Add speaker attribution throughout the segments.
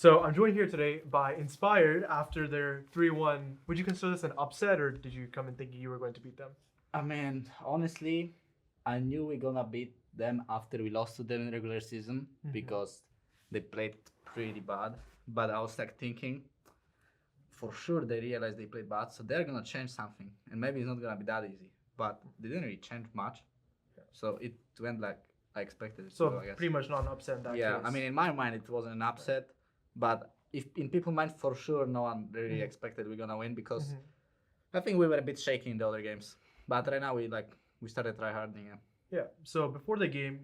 Speaker 1: So I'm joined here today by Inspired after their 3-1. Would you consider this an upset, or did you come in thinking you were going to beat them?
Speaker 2: I mean, honestly, I knew we're gonna beat them after we lost to them in regular season because they played pretty bad. But I was like thinking, for sure they realized they played bad, so they're gonna change something, and maybe it's not gonna be that easy. But they didn't really change much, so it went like I expected it to
Speaker 1: So
Speaker 2: go, I guess.
Speaker 1: pretty much not an upset in that
Speaker 2: Yeah,
Speaker 1: case.
Speaker 2: I mean, in my mind, it wasn't an upset, but if in people's mind, for sure, no one really expected we're gonna win because I think we were a bit shaky in the other games. But right now, we started try harding. Yeah.
Speaker 1: Yeah. So before the game,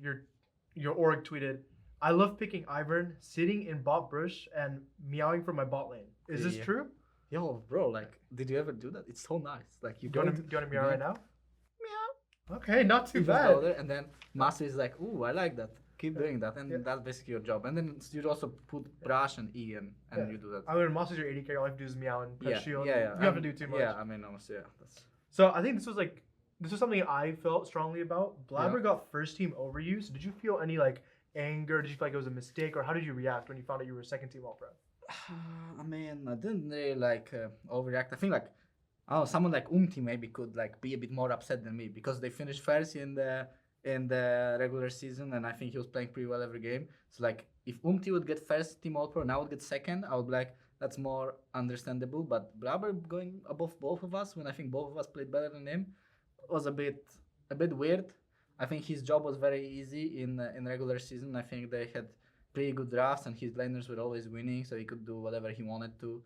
Speaker 1: your org tweeted, "I love picking Ivern, sitting in bot bush and meowing from my bot lane." Is this
Speaker 2: Yeah.
Speaker 1: true?
Speaker 2: Yo, bro, like, did you ever do that? It's so nice. Like,
Speaker 1: Do you want to meow right now?
Speaker 2: Meow.
Speaker 1: Okay, not too
Speaker 2: You just
Speaker 1: bad.
Speaker 2: go there, and then Master is like, "Ooh, I like that. Keep doing that," and that's basically your job. And then you also put brush and E and you do that.
Speaker 1: I mean, Moss is your AD carry. All you have to do is meow and press shield.
Speaker 2: Yeah.
Speaker 1: You don't have to do too much.
Speaker 2: Yeah, I mean, honestly, yeah. That's...
Speaker 1: So I think this was something I felt strongly about. Blabber
Speaker 2: Yeah.
Speaker 1: got first team over you. So did you feel any like anger? Did you feel like it was a mistake, or how did you react when you found out you were second team all pro?
Speaker 2: I mean, I didn't really like overreact. I think like, oh, someone like maybe could like be a bit more upset than me because they finished first in the regular season, and I think he was playing pretty well every game. So like, if would get first team all pro and I would get second, I would be like, that's more understandable. But Braber going above both of us when I think both of us played better than him was a bit weird. I think his job was very easy in regular season. I think they had pretty good drafts and his laners were always winning, so he could do whatever he wanted to,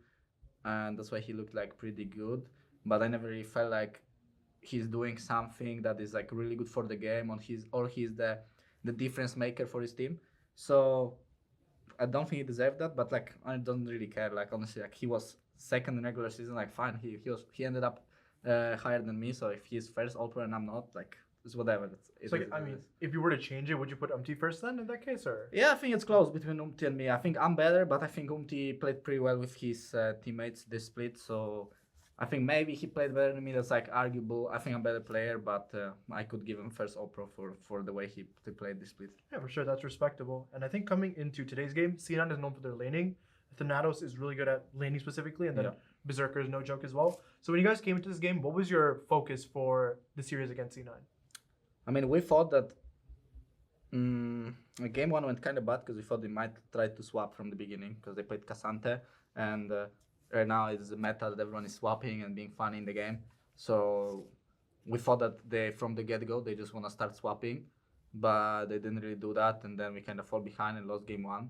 Speaker 2: and that's why he looked like pretty good. But I never really felt like he's doing something that is like really good for the game he's the difference maker for his team. So I don't think he deserved that, but like I don't really care. Like honestly, like he was second in regular season, like fine. He ended up higher than me. So if he's first all pro and I'm not, like it's whatever.
Speaker 1: So I mean, if you were to change it, would you put first then in that case, or?
Speaker 2: Yeah, I think it's close between and me. I think I'm better, but I think played pretty well with his teammates this split. So I think maybe he played better than me. That's like arguable. I think I'm a better player, but I could give him first all pro for the way he played this split.
Speaker 1: Yeah, for sure, that's respectable. And I think coming into today's game, C9 is known for their laning. Thanatos is really good at laning specifically, and then Berserker is no joke as well. So when you guys came into this game, what was your focus for the series against C9?
Speaker 2: I mean, we thought that game one went kind of bad because we thought they might try to swap from the beginning because they played Cassante, and right now it's a meta that everyone is swapping and being funny in the game. So we thought that from the get-go, they just want to start swapping, but they didn't really do that, and then we kind of fall behind and lost game one.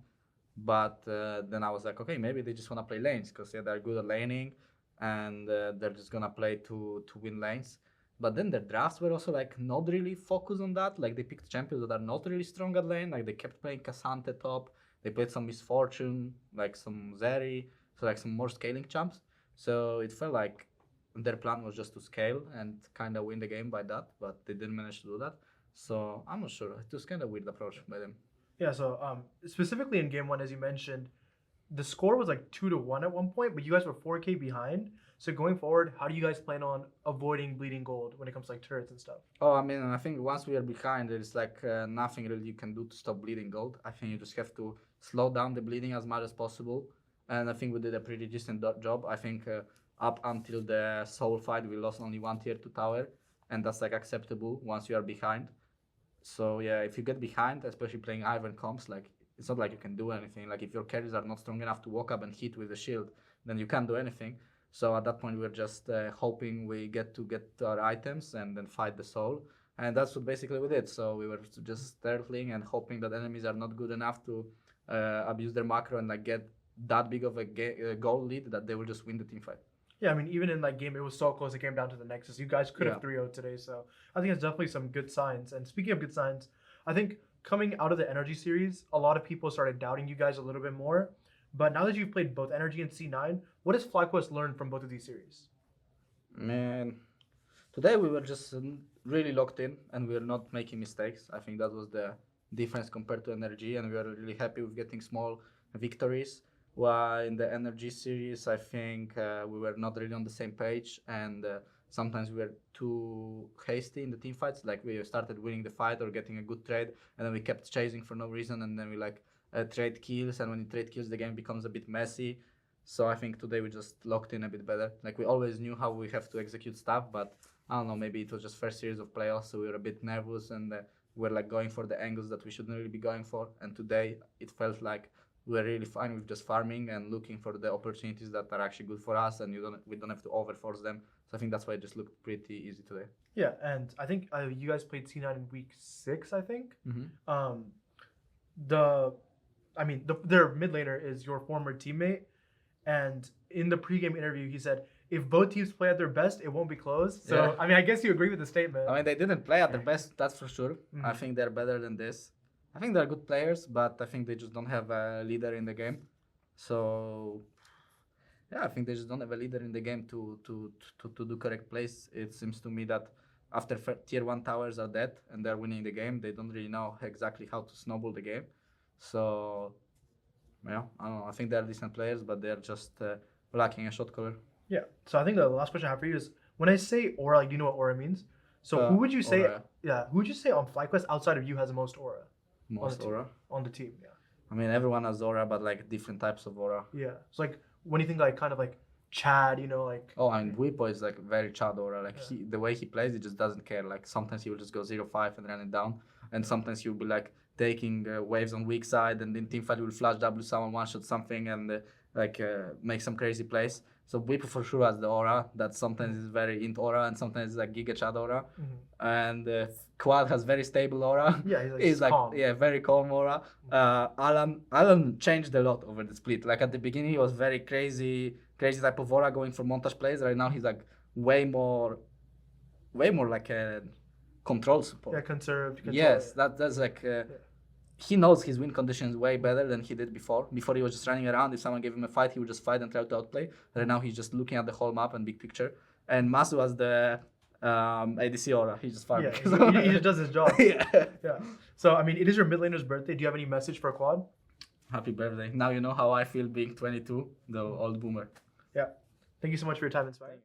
Speaker 2: But then I was like, okay, maybe they just want to play lanes because they're good at laning, and they're just going to play to win lanes. But then their drafts were also like not really focused on that. Like they picked champions that are not really strong at lane. Like they kept playing Cassante top. They played some Misfortune, like some Zeri, so like some more scaling champs. So it felt like their plan was just to scale and kind of win the game by that, but they didn't manage to do that. So I'm not sure. It was kind of weird approach by them.
Speaker 1: Yeah, so specifically in game one, as you mentioned, the score was like 2-1 at one point, but you guys were 4K behind. So going forward, how do you guys plan on avoiding bleeding gold when it comes to like turrets and stuff?
Speaker 2: Oh, I mean, I think once we are behind, there's like nothing really you can do to stop bleeding gold. I think you just have to slow down the bleeding as much as possible. And I think we did a pretty decent job. I think up until the soul fight, we lost only one tier 2 tower. And that's like acceptable once you are behind. So yeah, if you get behind, especially playing Ivern comps, like it's not like you can do anything. Like if your carries are not strong enough to walk up and hit with the shield, then you can't do anything. So at that point, we were just hoping we get our items and then fight the soul. And that's what basically we did. So we were just stealthing and hoping that enemies are not good enough to abuse their macro and like get that big of a goal lead that they will just win the team fight.
Speaker 1: Yeah, I mean, even in that game, it was so close. It came down to the Nexus. You guys could have 3-0 today. So I think it's definitely some good signs. And speaking of good signs, I think coming out of the NRG series, a lot of people started doubting you guys a little bit more. But now that you've played both NRG and C9, what has FlyQuest learned from both of these series?
Speaker 2: Man, today we were just really locked in and we were not making mistakes. I think that was the difference compared to NRG, and we were really happy with getting small victories. While in the NRG series, I think we were not really on the same page, and sometimes we were too hasty in the team fights. Like we started winning the fight or getting a good trade, and then we kept chasing for no reason, and then we like trade kills, and when you trade kills, the game becomes a bit messy. So I think today we just locked in a bit better. Like we always knew how we have to execute stuff, but I don't know, maybe it was just first series of playoffs, so we were a bit nervous and we're like going for the angles that we shouldn't really be going for. And today it felt like we were really fine with just farming and looking for the opportunities that are actually good for us, and we don't have to overforce them. So I think that's why it just looked pretty easy today.
Speaker 1: Yeah, and I think you guys played C9 in week 6, I think.
Speaker 2: Mm-hmm.
Speaker 1: Their mid laner is your former teammate, and in the pregame interview, he said, if both teams play at their best, it won't be close. So,
Speaker 2: Yeah.
Speaker 1: I mean, I guess you agree with the statement.
Speaker 2: I mean, they didn't play at their best, that's for sure.
Speaker 1: Mhm.
Speaker 2: I think they're better than this. I think they're good players, but I think they just don't have a leader in the game. So, yeah, I think they just don't have a leader in the game to do correct plays. It seems to me that after tier 1 towers are dead and they're winning the game, they don't really know exactly how to snowball the game. So, yeah, I don't know. I think they're decent players, but they're just lacking a shot caller.
Speaker 1: Yeah. So I think the last question I have for you is, when I say aura, like, do you know what aura means? So who would you say?
Speaker 2: Aura.
Speaker 1: Yeah. Who would you say on FlyQuest outside of you has the most aura
Speaker 2: Most aura.
Speaker 1: on the team? Yeah.
Speaker 2: I mean, everyone has aura, but like different types of aura.
Speaker 1: Yeah. So like when you think like kind of like Chad, you know, like.
Speaker 2: Oh, and Wipo is like very Chad aura. Like
Speaker 1: Yeah.
Speaker 2: the way he plays, he just doesn't care. Like sometimes he will just go 0-5 and run it down, and sometimes he'll be like taking waves on weak side, and in teamfight he will flash W someone, one shot something, and make some crazy plays. So Wipo for sure has the aura that sometimes is very int aura and sometimes is like Giga Chad aura.
Speaker 1: Mm-hmm.
Speaker 2: And Quad has very stable aura.
Speaker 1: Yeah,
Speaker 2: he's like
Speaker 1: calm.
Speaker 2: yeah, very calm aura. Alan changed a lot over the split. Like at the beginning he was very crazy type of aura going for montage plays. Right now he's like way more like a control support.
Speaker 1: Yeah, conserved.
Speaker 2: Yes, that's like he knows his win conditions way better than he did before. Before he was just running around. If someone gave him a fight, he would just fight and try to outplay. Right now he's just looking at the whole map and big picture. And Masu has the ADC aura. He's just farming.
Speaker 1: Yeah, he just does his job.
Speaker 2: Yeah.
Speaker 1: Yeah. So I mean, it is your mid laner's birthday. Do you have any message for Quad?
Speaker 2: Happy birthday. Now you know how I feel being 22, the old boomer.
Speaker 1: Yeah. Thank you so much for your time, Inspire.